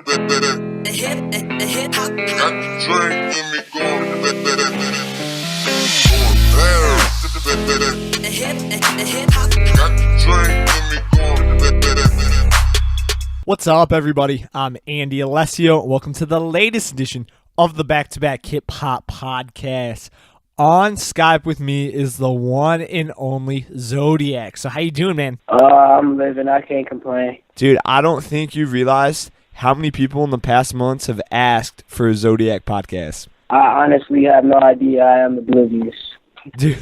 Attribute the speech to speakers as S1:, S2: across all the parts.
S1: What's up, everybody? I'm Andy Alessio. Welcome to the latest edition of the Back-to-Back Hip Hop Podcast. On Skype with me is the one and only Zotiyac. So how you doing, man?
S2: I'm living. I can't complain.
S1: Dude, I don't think you realized how many people in the past months have asked for a Zotiyac podcast.
S2: I honestly have no idea. I am oblivious.
S1: Dude,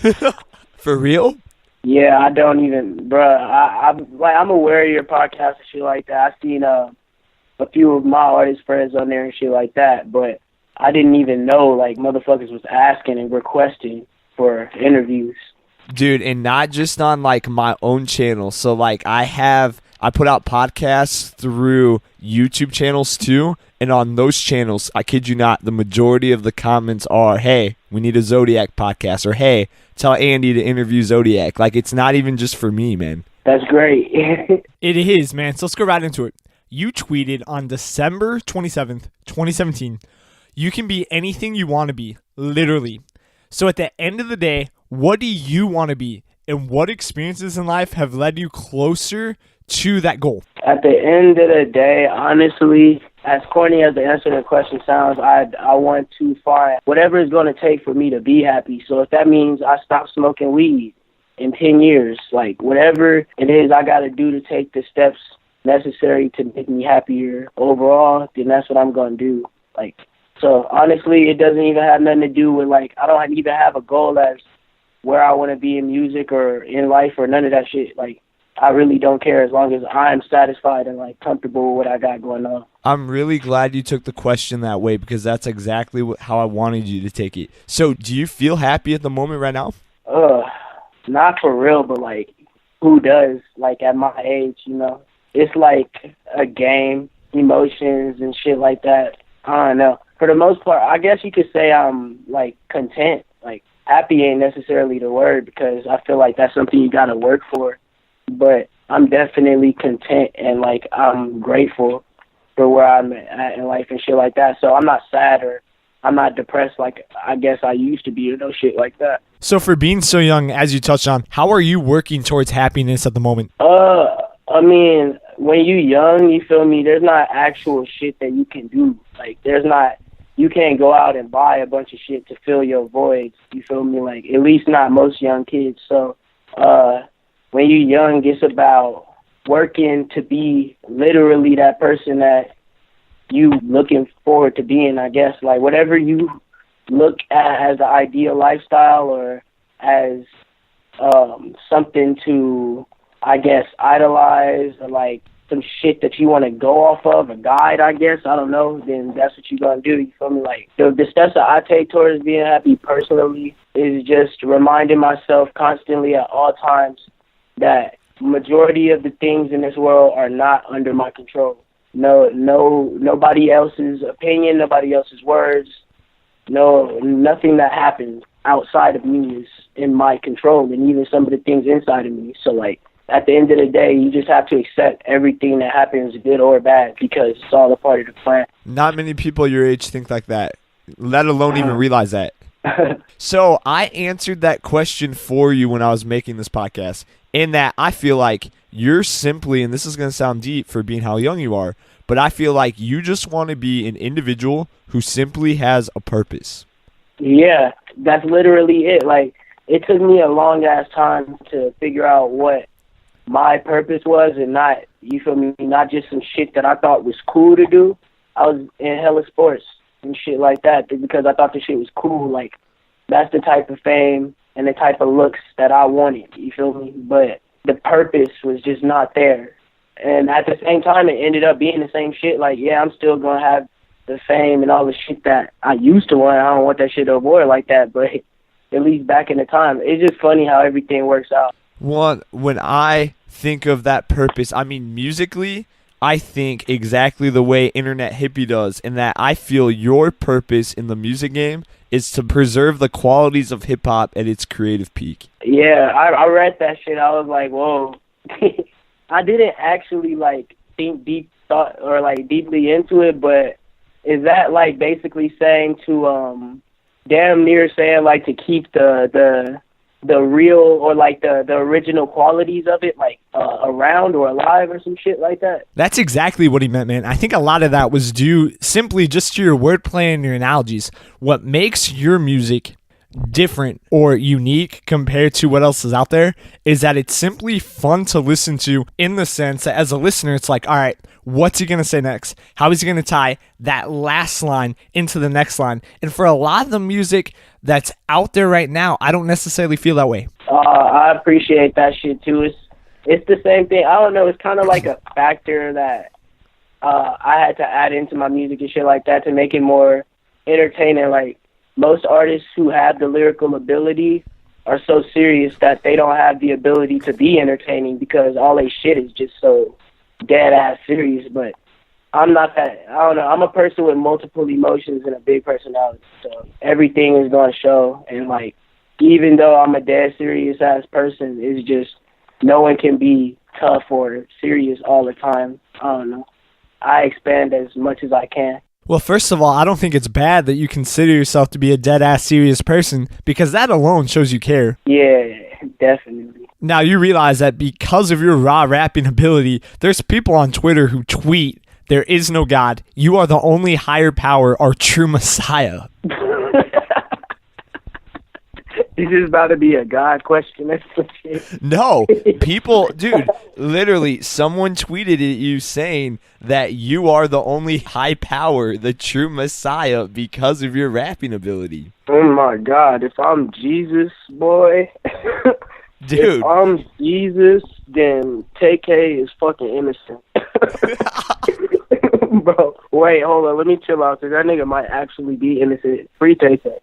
S1: for real?
S2: Yeah, I don't even, bruh. I'm aware of your podcast and shit like that. I've seen a few of my artist friends on there and shit like that, but I didn't even know, like, motherfuckers was asking and requesting for interviews.
S1: Dude, and not just on, like, my own channel. So, like, I put out podcasts through YouTube channels, too. And on those channels, I kid you not, the majority of the comments are, hey, we need a Zotiyac podcast. Or, hey, tell Andy to interview Zotiyac. Like, it's not even just for me, man.
S2: That's great.
S1: It is, man. So let's go right into it. You tweeted on December 27th, 2017, you can be anything you want to be, literally. So at the end of the day, what do you want to be? And what experiences in life have led you closer to that goal?
S2: At the end of the day, honestly, as corny as the answer to the question sounds, I want to find whatever it's going to take for me to be happy. So if that means I stop smoking weed in 10 years, like whatever it is I got to do to take the steps necessary to make me happier overall, then that's what I'm going to do. Like, so honestly, it doesn't even have nothing to do with, like, I don't even have a goal as where I want to be in music or in life or none of that shit. Like, I really don't care as long as I'm satisfied and, like, comfortable with what I got going on.
S1: I'm really glad you took the question that way because that's exactly how I wanted you to take it. So do you feel happy at the moment right now?
S2: Not for real, but, like, who does? Like, at my age, you know? It's like a game, emotions and shit like that. I don't know. For the most part, I guess you could say I'm, like, content. Like, happy ain't necessarily the word because I feel like that's something you got to work for. But I'm definitely content and, like, I'm grateful for where I'm at in life and shit like that. So I'm not sad or I'm not depressed like I guess I used to be or no shit like that.
S1: So for being so young, as you touched on, how are you working towards happiness at the moment?
S2: I mean, when you young, you feel me, there's not actual shit that you can do. Like, you can't go out and buy a bunch of shit to fill your voids. You feel me? Like, at least not most young kids. So, when you're young, it's about working to be literally that person that you looking forward to being, I guess. Like, whatever you look at as the ideal lifestyle or as something to, I guess, idolize or, like, some shit that you want to go off of, a guide, I guess, I don't know, then that's what you're going to do, you feel me? Like, the steps that I take towards being happy personally is just reminding myself constantly at all times that majority of the things in this world are not under my control. Nobody else's opinion, nobody else's words, nothing that happens outside of me is in my control, and even some of the things inside of me. So, like, at the end of the day, you just have to accept everything that happens, good or bad, because it's all a part of the plan.
S1: Not many people your age think like that, let alone even realize that. So I answered that question for you when I was making this podcast, in that I feel like you're simply, and this is going to sound deep for being how young you are, but I feel like you just want to be an individual who simply has a purpose. Yeah,
S2: that's literally it. Like, it took me a long-ass time to figure out what my purpose was and not, you feel me, not just some shit that I thought was cool to do. I was in hella sports and shit like that because I thought the shit was cool. Like, that's the type of fame and the type of looks that I wanted, you feel me? But the purpose was just not there. And at the same time, it ended up being the same shit. Like, yeah, I'm still going to have the fame and all the shit that I used to want. I don't want that shit to avoid like that, but at least back in the time, it's just funny how everything works out.
S1: When I think of that purpose, I mean, musically, I think exactly the way Internet Hippie does, in that I feel your purpose in the music game is to preserve the qualities of hip-hop at its creative peak.
S2: Yeah, I read that shit. I was like, whoa. I didn't actually, like, think deep thought or like deeply into it, but is that like basically saying to damn near saying like to keep the real or like the original qualities of it like around or alive or some shit like that?
S1: That's exactly what he meant, man. I think a lot of that was due simply just to your wordplay and your analogies. What makes your music different or unique compared to what else is out there is that it's simply fun to listen to, in the sense that as a listener, it's like, all right, what's he going to say next? How is he going to tie that last line into the next line? And for a lot of the music that's out there right now, I don't necessarily feel that way.
S2: I appreciate that shit too. It's the same thing. I don't know. It's kind of like a factor that I had to add into my music and shit like that to make it more entertaining. Like, most artists who have the lyrical ability are so serious that they don't have the ability to be entertaining because all they shit is just so dead ass serious. But I'm not that. I don't know. I'm a person with multiple emotions and a big personality, so everything is gonna show. And like, even though I'm a dead serious ass person, it's just no one can be tough or serious all the time. I don't know. I expand as much as I can.
S1: Well, first of all, I don't think it's bad that you consider yourself to be a dead-ass serious person, because that alone shows you care.
S2: Yeah, definitely.
S1: Now, you realize that because of your raw rapping ability, there's people on Twitter who tweet, "There is no God. You are the only higher power, our true Messiah."
S2: Is this about to be a God question?
S1: No, people, dude, literally, someone tweeted at you saying that you are the only high power, the true Messiah, because of your rapping ability.
S2: Oh my God, if I'm Jesus, boy.
S1: Dude.
S2: If I'm Jesus, then TK is fucking innocent. Bro, wait, hold on, let me chill out, because that nigga might actually be innocent. Free TK.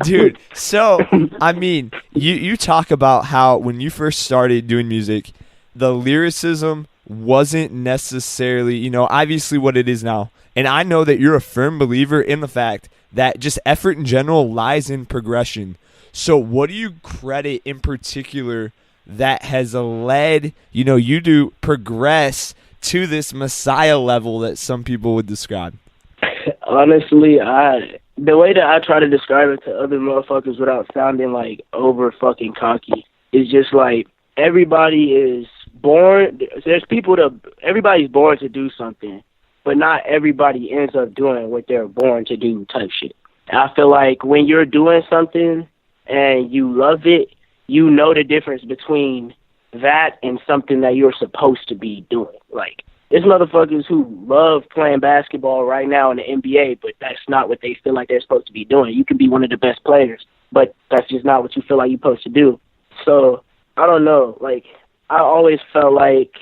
S1: Dude, so I mean, you talk about how when you first started doing music, the lyricism wasn't necessarily, obviously what it is now. And I know that you're a firm believer in the fact that just effort in general lies in progression. So what do you credit in particular that has led, you to progress to this Messiah level that some people would describe?
S2: Honestly, the way that I try to describe it to other motherfuckers without sounding like over fucking cocky is just like, everybody is born. Everybody's born to do something, but not everybody ends up doing what they're born to do type shit. I feel like when you're doing something and you love it, you know the difference between that and something that you're supposed to be doing. Like, there's motherfuckers who love playing basketball right now in the NBA, but that's not what they feel like they're supposed to be doing. You can be one of the best players, but that's just not what you feel like you're supposed to do. So, I don't know. Like, I always felt like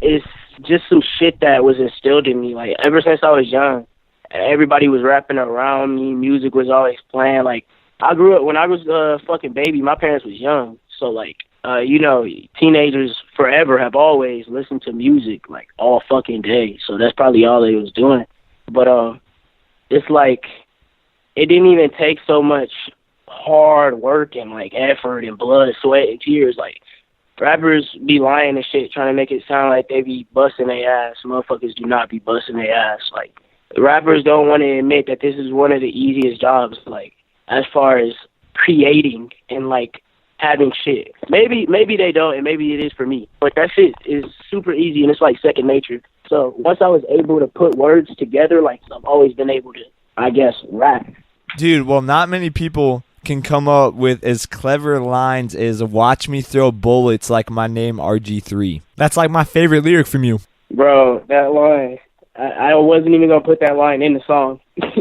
S2: it's just some shit that was instilled in me. Like, ever since I was young, everybody was rapping around me. Music was always playing. Like, I grew up, when I was a fucking baby, my parents was young. So, like, teenagers forever have always listened to music, like, all fucking day. So that's probably all they was doing. But it's like, it didn't even take so much hard work and, like, effort and blood, sweat, and tears. Like, rappers be lying and shit, trying to make it sound like they be busting their ass. Motherfuckers do not be busting their ass. Like, rappers don't want to admit that this is one of the easiest jobs, like, as far as creating and, like, having shit. Maybe they don't, and maybe it is for me. But that shit is super easy, and it's like second nature. So once I was able to put words together, like, I've always been able to, I guess, rap.
S1: Dude, well, not many people can come up with as clever lines as "watch me throw bullets like my name RG3." That's like my favorite lyric from you.
S2: Bro, that line, I wasn't even going to put that line in the song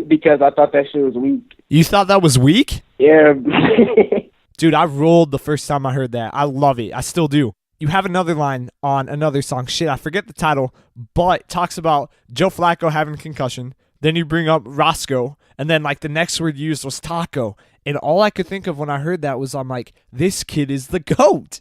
S2: because I thought that shit was weak.
S1: You thought that was weak?
S2: Yeah.
S1: Dude, I rolled the first time I heard that. I love it. I still do. You have another line on another song. Shit, I forget the title, but talks about Joe Flacco having a concussion. Then you bring up Roscoe, and then, like, the next word used was taco. And all I could think of when I heard that was, I'm like, this kid is the GOAT.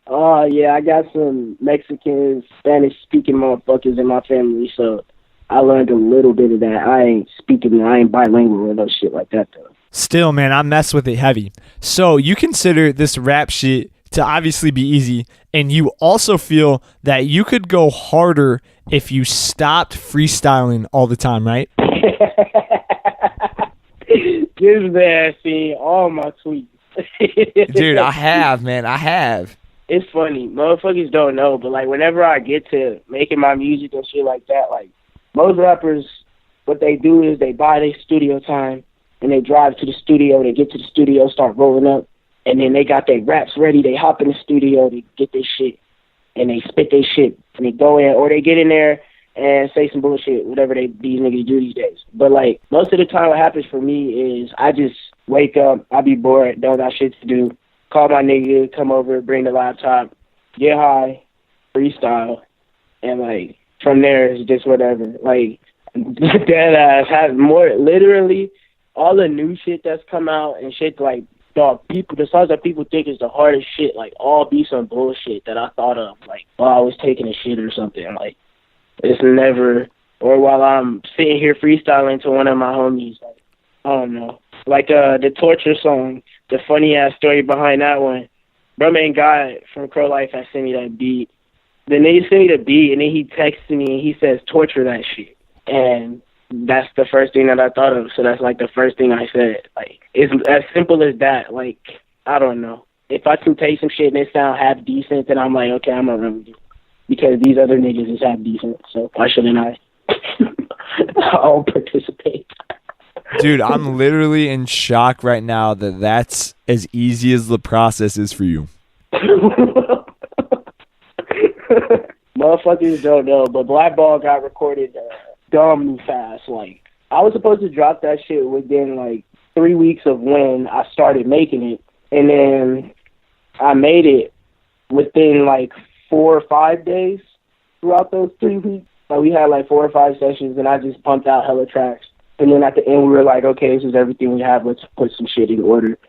S2: Oh, yeah, I got some Mexican, Spanish-speaking motherfuckers in my family, so I learned a little bit of that. I ain't bilingual or no shit like that, though.
S1: Still, man, I mess with it heavy. So you consider this rap shit to obviously be easy, and you also feel that you could go harder if you stopped freestyling all the time, right?
S2: This man seen all my tweets.
S1: Dude, I have, man. I have.
S2: It's funny. Motherfuckers don't know, but, like, whenever I get to making my music and shit like that, like, most rappers, what they do is they buy their studio time, and they drive to the studio. They get to the studio, start rolling up, and then they got their raps ready. They hop in the studio, they get their shit, and they spit their shit, and they go in, or they get in there and say some bullshit, whatever these niggas do these days. But, like, most of the time what happens for me is I just wake up, I be bored, don't got shit to do, call my nigga, come over, bring the laptop, get high, freestyle, and, like, from there it's just whatever. Like, that ass has more, literally, all the new shit that's come out and shit, like, dog, the songs that people think is the hardest shit, like, all be some bullshit that I thought of, like, while I was taking a shit or something. Like, it's never, or while I'm sitting here freestyling to one of my homies, like, I don't know. Like, the Torture song, the funny-ass story behind that one, bro, man, God from Crow Life has sent me that beat. The nigga sent me the beat, and then he texted me, and he says, torture that shit. And that's the first thing that I thought of, so that's, like, the first thing I said. Like, it's as simple as that. Like, I don't know. If I can take some shit and it sound half decent, then I'm like, okay, I'm gonna run with it. Because these other niggas is half decent, so why shouldn't I? I'll participate.
S1: Dude, I'm literally in shock right now that that's as easy as the process is for you.
S2: Motherfuckers don't know, but BlackBall got recorded dumb fast. Like, I was supposed to drop that shit within, like, 3 weeks of when I started making it, and then I made it within, like, 4 or 5 days throughout those 3 weeks. Like, we had, like, 4 or 5 sessions, and I just pumped out hella tracks. And then at the end, we were like, okay, this is everything we have. Let's put some shit in order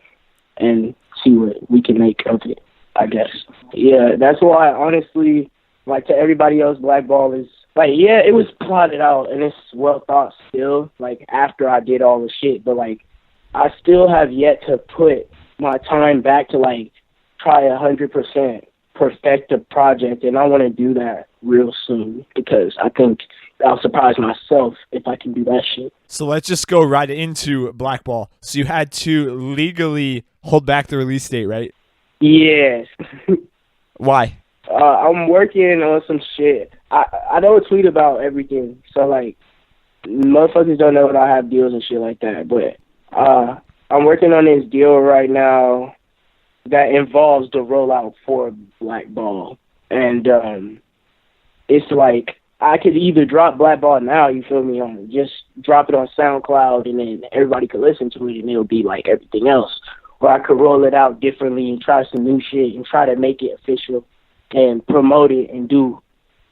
S2: and see what we can make of it, I guess. Yeah, that's why, honestly, like, to everybody else, BlackBall is, like, yeah, it was plotted out, and it's well thought still, like, after I did all the shit. But, like, I still have yet to put my time back to, like, try 100% perfect a project, and I want to do that real soon because I think I'll surprise myself if I can do that shit.
S1: So let's just go right into BlackBall. So you had to legally hold back the release date, right?
S2: Yes.
S1: Why?
S2: I'm working on some shit. I don't tweet about everything, so, like, motherfuckers don't know that I have deals and shit like that, but I'm working on this deal right now that involves the rollout for BlackBall. And it's like, I could either drop BlackBall now, you feel me, on just drop it on SoundCloud and then everybody could listen to it and it'll be like everything else. Or I could roll it out differently and try some new shit and try to make it official and promote it and do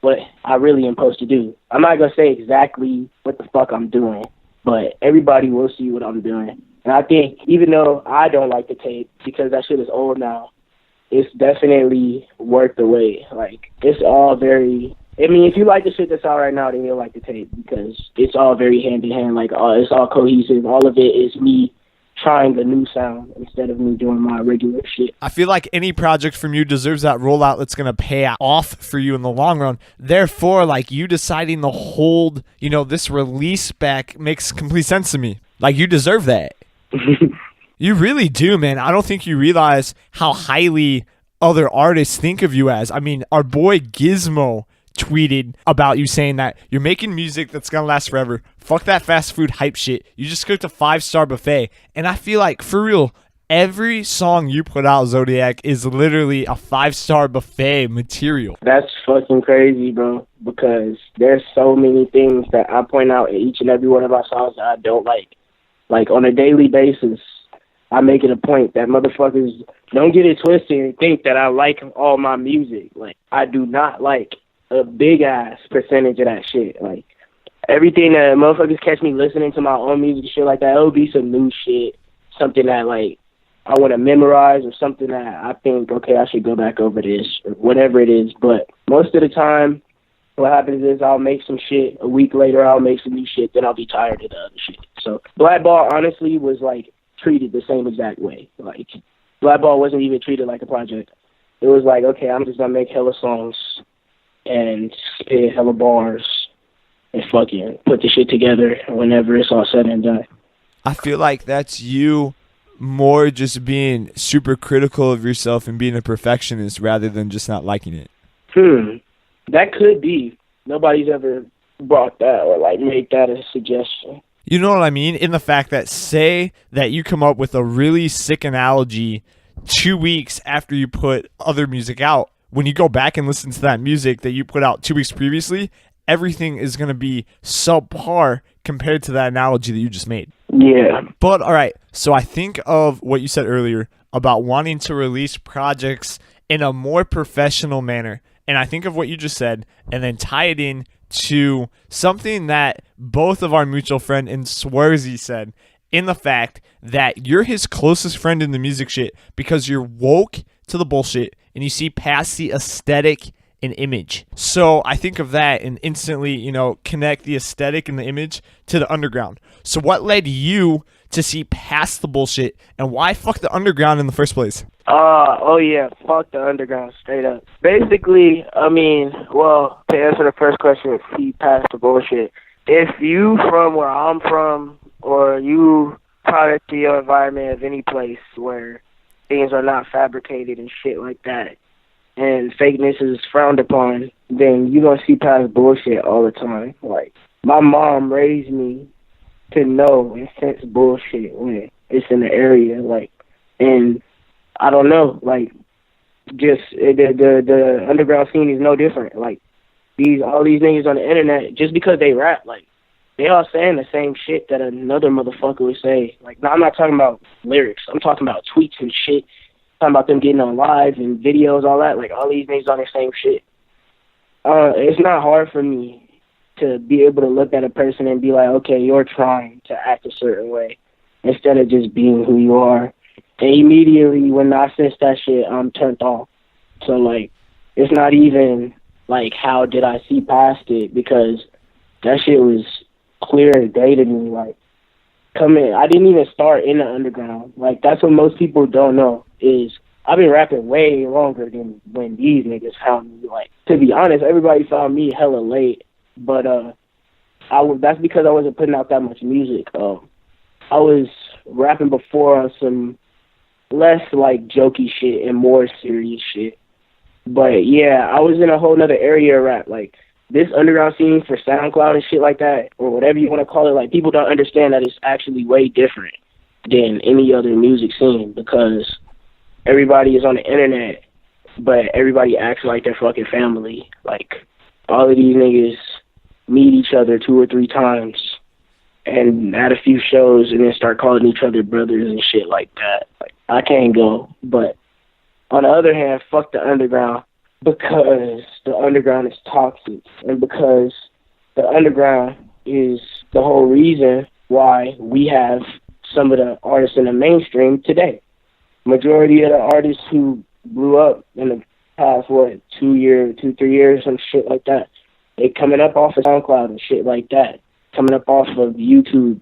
S2: what I really am supposed to do. I'm not going to say exactly what the fuck I'm doing, but everybody will see what I'm doing. And I think even though I don't like the tape because that shit is old now, it's definitely worth the wait. Like, it's all very, I mean, if you like the shit that's out right now, then you'll like the tape because it's all very hand in hand. Like, it's all cohesive. All of it is me trying the new sound instead of me doing my regular shit.
S1: I feel like any project from you deserves that rollout that's going to pay off for you in the long run. Therefore, like, you deciding to hold, you know, this release back makes complete sense to me. Like, you deserve that. You really do, man. I don't think you realize how highly other artists think of you as. I mean, our boy Gizmo tweeted about you saying that you're making music that's gonna last forever. Fuck that fast food hype shit. You just cooked a 5-star buffet. And I feel like, for real, every song you put out, Zotiyac, is literally a 5-star buffet material.
S2: That's fucking crazy, bro, because there's so many things that I point out in each and every one of my songs that I don't like. Like, on a daily basis, I make it a point that motherfuckers don't get it twisted and think that I like all my music. Like, I do not like a big-ass percentage of that shit. Like, everything that motherfuckers catch me listening to my own music and shit like that, it'll be some new shit, something that, like, I want to memorize or something that I think, okay, I should go back over this or whatever it is. But most of the time, what happens is I'll make some shit. A week later, I'll make some new shit. Then I'll be tired of the other shit. So BlackBall, honestly, was, like, treated the same exact way. Like, BlackBall wasn't even treated like a project. it was like, okay, I'm just gonna make hella songs and spit hella bars and fucking put the shit together whenever it's all said and done.
S1: I feel like that's you more just being super critical of yourself and being a perfectionist rather than just not liking it.
S2: That could be. Nobody's ever brought that or like made that a suggestion.
S1: You know what I mean? In the fact that, say that you come up with a really sick analogy 2 weeks after you put other music out. When you go back and listen to that music that you put out 2 weeks previously, everything is going to be subpar compared to that analogy that you just made.
S2: Yeah.
S1: But all right, so I think of what you said earlier about wanting to release projects in a more professional manner. And I think of what you just said and then tie it in to something that both of our mutual friend and Swersy said, in the fact that you're his closest friend in the music shit because you're woke to the bullshit and you see past the aesthetic and image. So I think of that and instantly, connect the aesthetic and the image to the underground. So what led you to see past the bullshit, and why fuck the underground in the first place?
S2: Oh yeah, fuck the underground, straight up. Basically, to answer the first question, see past the bullshit. If you from where I'm from, or you product to your environment of any place where things are not fabricated and shit like that, and fakeness is frowned upon, then you gonna see past bullshit all the time. Like, my mom raised me to know and sense bullshit when it's in the area, and I don't know, just the underground scene is no different. All these niggas on the internet, just because they rap, they all saying the same shit that another motherfucker would say. Now, I'm not talking about lyrics. I'm talking about tweets and shit. I'm talking about them getting on live and videos, all that. All these niggas on the same shit. It's not hard for me to be able to look at a person and be like, okay, you're trying to act a certain way instead of just being who you are. And immediately when I sense that shit, I'm turned off. So, it's not even, how did I see past it? Because that shit was clear as day to me. I didn't even start in the underground. That's what most people don't know is I've been rapping way longer than when these niggas found me. To be honest, everybody found me hella late. But that's because I wasn't putting out that much music. I was rapping before on some less jokey shit and more serious shit. But yeah, I was in a whole nother area of rap. This underground scene for SoundCloud and shit like that, or whatever you want to call it, people don't understand that it's actually way different than any other music scene because everybody is on the internet, but everybody acts like they're fucking family. All of these niggas meet each other 2 or 3 times and at a few shows and then start calling each other brothers and shit like that. I can't go. But on the other hand, fuck the underground because the underground is toxic and because the underground is the whole reason why we have some of the artists in the mainstream today. Majority of the artists who blew up in the past, 2, 3 years, some shit like that, they coming up off of SoundCloud and shit like that. Coming up off of YouTube,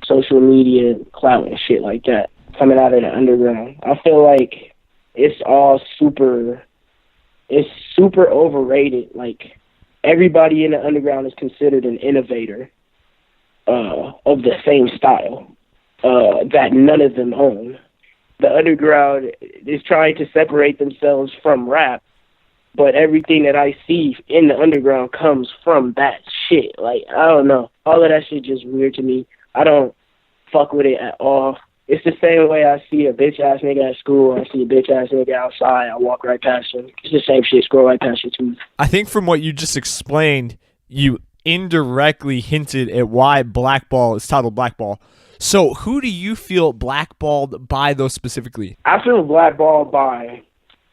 S2: social media, clout and shit like that. Coming out of the underground. I feel like it's all super overrated. Everybody in the underground is considered an innovator of the same style that none of them own. The underground is trying to separate themselves from rap, but everything that I see in the underground comes from that shit. I don't know. All of that shit just weird to me. I don't fuck with it at all. It's the same way I see a bitch-ass nigga at school. I see a bitch-ass nigga outside. I walk right past him. It's the same shit. Scroll right past you, too.
S1: I think from what you just explained, you indirectly hinted at why BlackBall is titled BlackBall. So who do you feel blackballed by, though, specifically?
S2: I feel blackballed by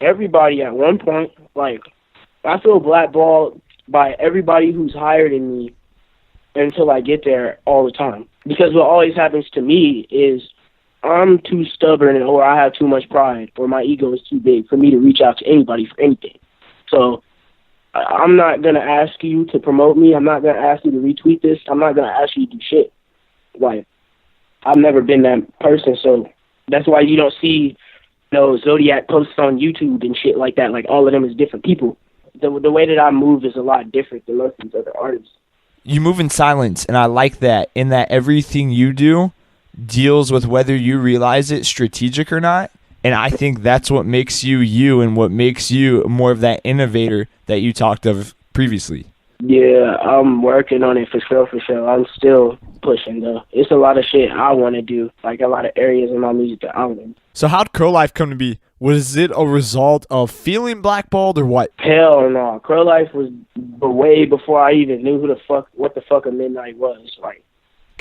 S2: everybody at one point. I feel blackballed by everybody who's higher than me until I get there all the time. Because what always happens to me is I'm too stubborn or I have too much pride or my ego is too big for me to reach out to anybody for anything. So I'm not going to ask you to promote me. I'm not going to ask you to retweet this. I'm not going to ask you to do shit. I've never been that person. So that's why you don't see Zotiyac posts on YouTube and shit like that. Like, all of them is different people. The way that I move is a lot different than most of these other artists.
S1: You move in silence, and I like that, in that everything you do deals with whether you realize it strategic or not. And I think that's what makes you you and what makes you more of that innovator that you talked of previously.
S2: Yeah, I'm working on it for sure. I'm still pushing, though. It's a lot of shit I want to do, like a lot of areas in my music that I want to do.
S1: So how'd Crow Life come to be? Was it a result of feeling blackballed or what?
S2: Hell no. Crow Life was way before I even knew what the fuck a Midnight was. Like,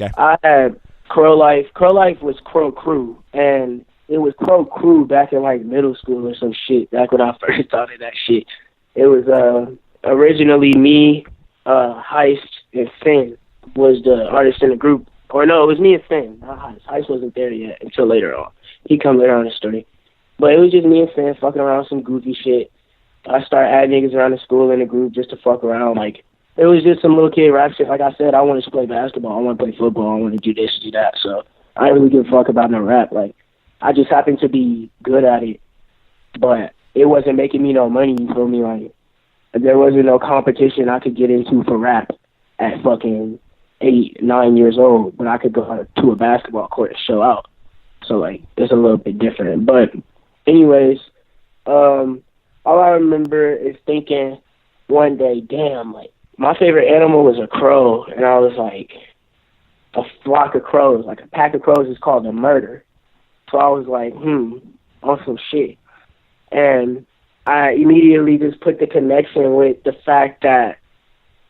S1: okay.
S2: I had Crow Life. Crow Life was Crow Crew, and it was Crow Crew back in like middle school or some shit. Back when I first thought of that shit, it was originally me, Heist, and Finn was the artist in the group. Or no, it was me and Finn, not Heist. Heist wasn't there yet until later on. He come later on in the story. But it was just me and Finn fucking around with some goofy shit. I started adding niggas around the school in the group just to fuck around. Like, it was just some little kid rap shit. Like I said, I wanted to play basketball. I want to play football. I want to do this, do that. So I didn't really give a fuck about no rap. Like, I just happened to be good at it. But it wasn't making me no money, you feel me? Like, there wasn't no competition I could get into for rap at fucking 8, 9 years old, but I could go to a basketball court and show out. So, like, it's a little bit different. But anyways, all I remember is thinking one day, damn, like, my favorite animal was a crow, and I was like, a flock of crows, like a pack of crows is called a murder. So I was like, on some shit. And I immediately just put the connection with the fact that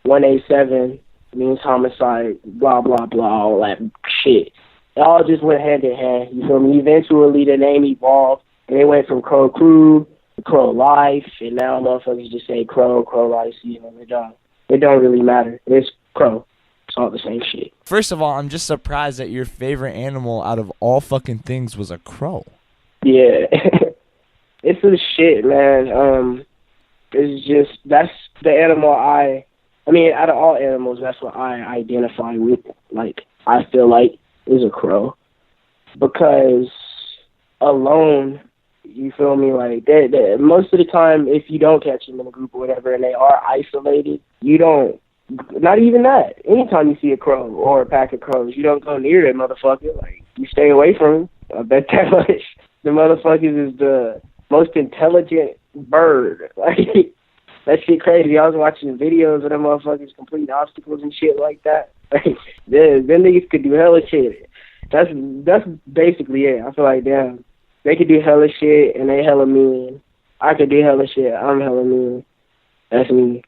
S2: 187 means homicide, blah, blah, blah, all that shit. It all just went hand in hand, you feel me? Eventually the name evolved, and it went from Crow Crew to Crow Life, and now motherfuckers just say Crow Life, you know, it don't really matter. It's Crow. It's all the same shit.
S1: First of all, I'm just surprised that your favorite animal out of all fucking things was a crow.
S2: Yeah. It's the shit, man. It's just, that's the animal out of all animals, that's what I identify with. Like, I feel like is a crow. Because alone, you feel me, like, they most of the time, if you don't catch them in a group or whatever, and they are isolated, you don't, not even that. Anytime you see a crow or a pack of crows, you don't go near that motherfucker. Like, you stay away from him. I bet that much. The motherfuckers is the most intelligent bird. Like, that shit crazy. I was watching videos of them motherfuckers completing obstacles and shit like that. Like, them niggas could do hella shit. That's basically it. I feel like, damn, they could do hella shit and they hella mean. I could do hella shit. I'm hella mean. That's me.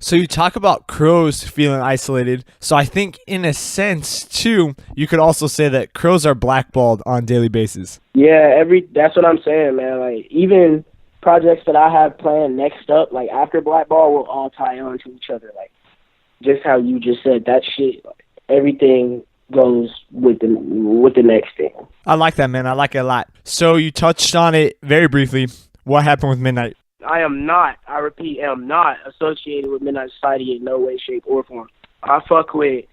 S1: So you talk about crows feeling isolated. So I think in a sense, too, you could also say that crows are blackballed on a daily basis.
S2: Yeah, that's what I'm saying, man. Like, even projects that I have planned next up, like after BlackBall, will all tie on to each other. Like, just how you just said, that shit, like, everything goes with the next thing.
S1: I like that, man. I like it a lot. So you touched on it very briefly. What happened with Midnight?
S2: I repeat, am not associated with Midnight Society in no way, shape, or form. I fuck with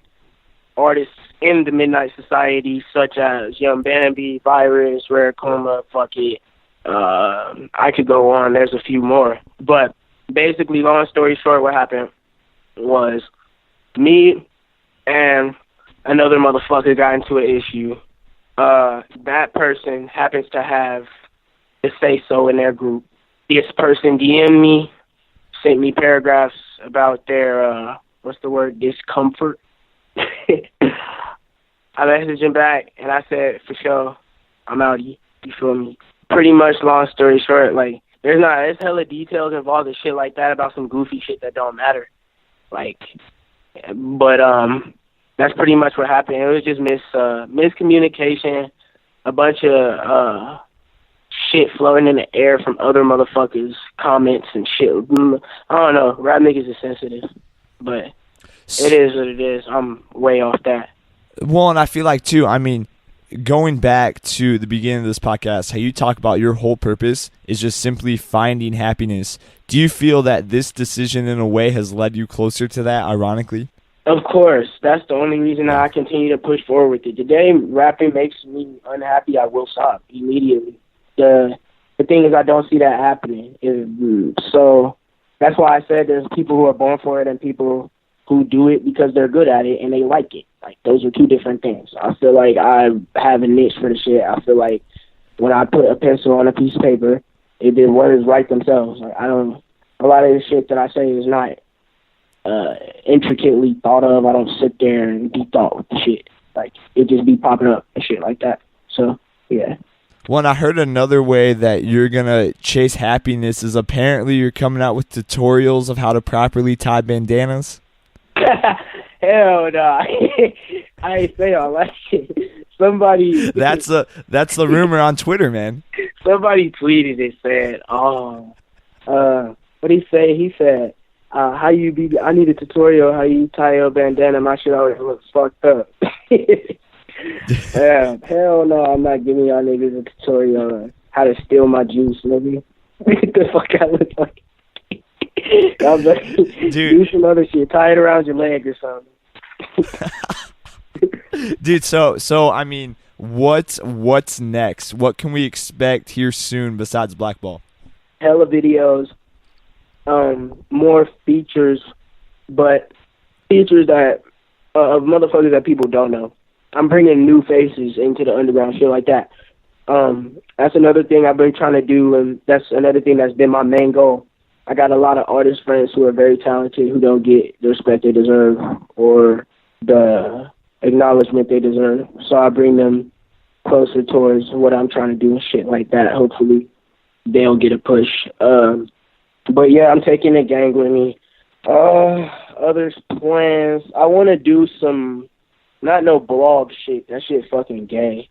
S2: artists in the Midnight Society, such as Young Bambi, Virus, Rare Coma, fuck it. I could go on. There's a few more. But basically, long story short, what happened was me and another motherfucker got into an issue. That person happens to have the say-so in their group. This person DM'd me, sent me paragraphs about their, discomfort. I messaged him back, and I said, for sure, I'm outie. You feel me? Pretty much, long story short, like, there's hella details involved in shit like that about some goofy shit that don't matter. Like, but, that's pretty much what happened. It was just miscommunication, a bunch of, shit floating in the air from other motherfuckers' comments and shit. I don't know. Rap niggas is sensitive, but it is what it is. I'm way off that.
S1: Well, and I feel like, too, I mean, going back to the beginning of this podcast, how you talk about your whole purpose is just simply finding happiness. Do you feel that this decision, in a way, has led you closer to that, ironically?
S2: Of course, that's the only reason that I continue to push forward with it. Today, rapping makes me unhappy. I will stop immediately. The thing is, I don't see that happening. So that's why I said there's people who are born for it and people who do it because they're good at it and they like it. Like, those are two different things. I feel like I have a niche for the shit. I feel like when I put a pencil on a piece of paper, the words write themselves. Like, a lot of the shit that I say is not intricately thought of. I don't sit there and deep thought with the shit. Like, it just be popping up and shit like that. So, yeah.
S1: Well, and I heard another way that you're going to chase happiness is apparently you're coming out with tutorials of how to properly tie bandanas.
S2: Hell no. I ain't say all that shit. Somebody...
S1: That's the rumor on Twitter, man.
S2: Somebody tweeted and said, what'd he say? He said, I need a tutorial how you tie your bandana. My shit always looks fucked up. Hell no, I'm not giving y'all niggas a tutorial on how to steal my juice, nigga. Get the fuck out of the I'm like,
S1: dude,
S2: do some other shit. Tie it around your leg or something.
S1: Dude, so I mean, what's next? What can we expect here soon besides BlackBall?
S2: Hella videos, more features, but features that of motherfuckers that people don't know. I'm bringing new faces into the underground, shit like that. That's another thing I've been trying to do, and that's another thing that's been my main goal. I got a lot of artist friends who are very talented who don't get the respect they deserve or the acknowledgement they deserve. So I bring them closer towards what I'm trying to do and shit like that. Hopefully they'll get a push. But yeah, I'm taking the gang with me. Other plans. I want to do some, not no blog shit. That shit fucking gay.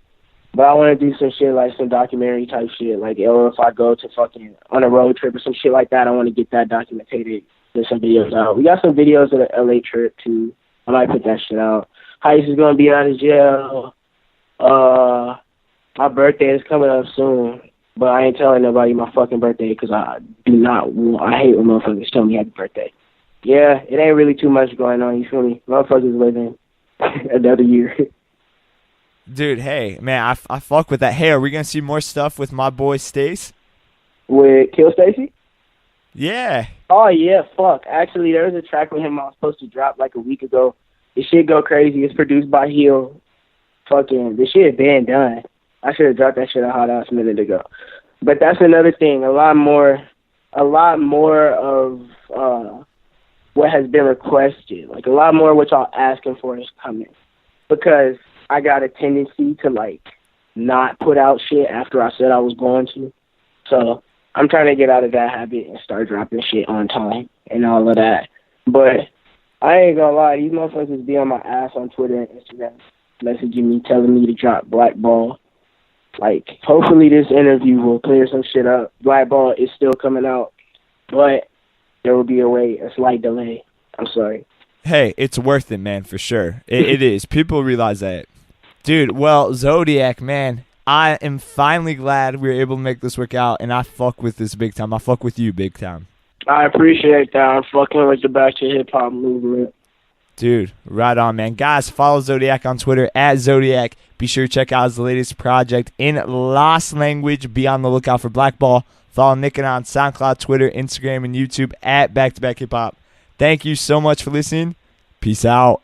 S2: But I want to do some shit like some documentary type shit. Like, or if I go to fucking on a road trip or some shit like that, I want to get that documented. There's some videos out. We got some videos of the LA trip too. I might put that shit out. Heist is gonna be out of jail. My birthday is coming up soon, but I ain't telling nobody my fucking birthday because I hate when motherfuckers tell me happy birthday. Yeah, it ain't really too much going on. You feel me? Motherfuckers living another year.
S1: Dude, hey, man, I fuck with that. Hey, are we going to see more stuff with my boy Stace?
S2: With Kill Stacy?
S1: Yeah.
S2: Oh, yeah, fuck. Actually, there was a track with him I was supposed to drop like a week ago. This shit go crazy. It's produced by Heel. Fucking, this shit been done. I should have dropped that shit a hot ass minute ago. But that's another thing. A lot more of what has been requested. Like, a lot more what y'all asking for is coming. Because I got a tendency to, like, not put out shit after I said I was going to. So I'm trying to get out of that habit and start dropping shit on time and all of that. But I ain't gonna lie, these motherfuckers be on my ass on Twitter and Instagram, messaging me, telling me to drop BlackBall. Like, hopefully this interview will clear some shit up. BlackBall is still coming out, but there will be a slight delay. I'm sorry.
S1: Hey, it's worth it, man, for sure. It is. People realize that. Dude, well, Zotiyac, man, I am finally glad we were able to make this work out, and I fuck with this big time. I fuck with you big time.
S2: I appreciate that. I'm fucking with the back to hip-hop movement.
S1: Dude, right on, man. Guys, follow Zotiyac on Twitter, @Zotiyac. Be sure to check out his latest project in Lost Language. Be on the lookout for BlackBall. Follow Nick on SoundCloud, Twitter, Instagram, and YouTube @BackToBackHipHop. Thank you so much for listening. Peace out.